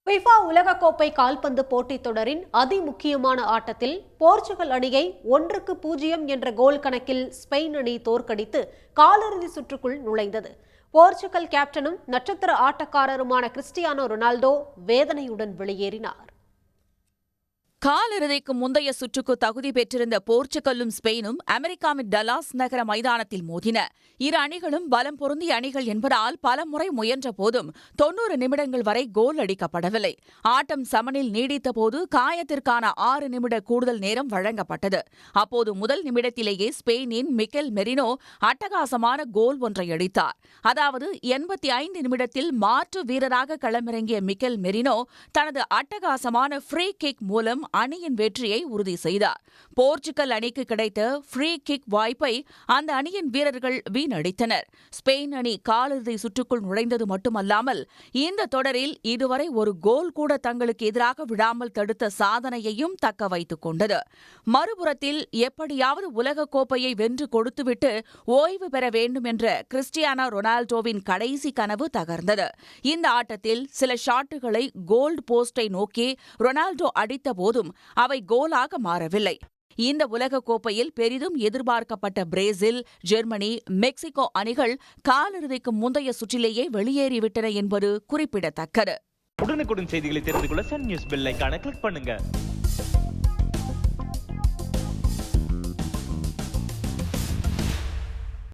FIFA உலகக்கோப்பை கால்பந்து போட்டித் தொடரின் அதிமுக்கியமான ஆட்டத்தில் போர்ச்சுகல் அணியை 1-0 என்ற கோல் கணக்கில் ஸ்பெயின் அணி தோற்கடித்து காலிறுதி சுற்றுக்குள் நுழைந்தது. போர்ச்சுகல் கேப்டனும் நட்சத்திர ஆட்டக்காரருமான கிறிஸ்டியானோ ரொனால்டோ வேதனையுடன் வெளியேறினார். காலிறுதிக்கு முந்தைய சுற்றுக்கு தகுதி பெற்றிருந்த போர்ச்சுகலும் ஸ்பெயினும் அமெரிக்காவின் டலாஸ் நகர மைதானத்தில் மோதின. இரு அணிகளும் பலம் பொருந்திய அணிகள் என்பதால் பலமுறை முயன்ற போதும் 90 நிமிடங்கள் வரை கோல் அடிக்கப்படவில்லை. ஆட்டம் சமனில் நீடித்தபோது காயத்திற்கான 6 நிமிட கூடுதல் நேரம் வழங்கப்பட்டது. அப்போது முதல் நிமிடத்திலேயே ஸ்பெயினின் மிக்கேல் மெரினோ அட்டகாசமான கோல் ஒன்றை அடித்தார். அதாவது 85 நிமிடத்தில் மாற்று வீரராக களமிறங்கிய மிக்கேல் மெரினோ தனது அட்டகாசமான ஃப்ரீ கிக் மூலம் அணியின் வெற்றியை உறுதி செய்தார். போர்ச்சுகல் அணிக்கு கிடைத்த ஃப்ரீ கிக் வாய்ப்பை அந்த அணியின் வீரர்கள் வீணடித்தனர். ஸ்பெயின் அணி காலிறுதி சுற்றுக்குள் நுழைந்தது மட்டுமல்லாமல் இந்த தொடரில் இதுவரை ஒரு கோல் கூட தங்களுக்கு எதிராக விழாமல் தடுத்த சாதனையையும் தக்க வைத்துக் கொண்டது. மறுபுறத்தில் எப்படியாவது உலகக்கோப்பையை வென்று கொடுத்துவிட்டு ஓய்வு பெற வேண்டும் என்ற கிறிஸ்டியானோ ரொனால்டோவின் கடைசி கனவு தகர்ந்தது. இந்த ஆட்டத்தில் சில ஷாட்டுகளை கோல்ட் போஸ்டை நோக்கி ரொனால்டோ அடித்த போதும் அவை கோலாக மாறவில்லை. இந்த உலகக்கோப்பையில் பெரிதும் எதிர்பார்க்கப்பட்ட பிரேசில், ஜெர்மனி, மெக்சிகோ அணிகள் காலிறுதிக்கு முந்தைய சுற்றிலேயே வெளியேறிவிட்டன என்பது குறிப்பிடத்தக்கது. உடனுக்குடன் செய்திகளை தெரிந்து கொள்ள சன் நியூஸ் பெல் ஐகானை கிளிக் பண்ணுங்க.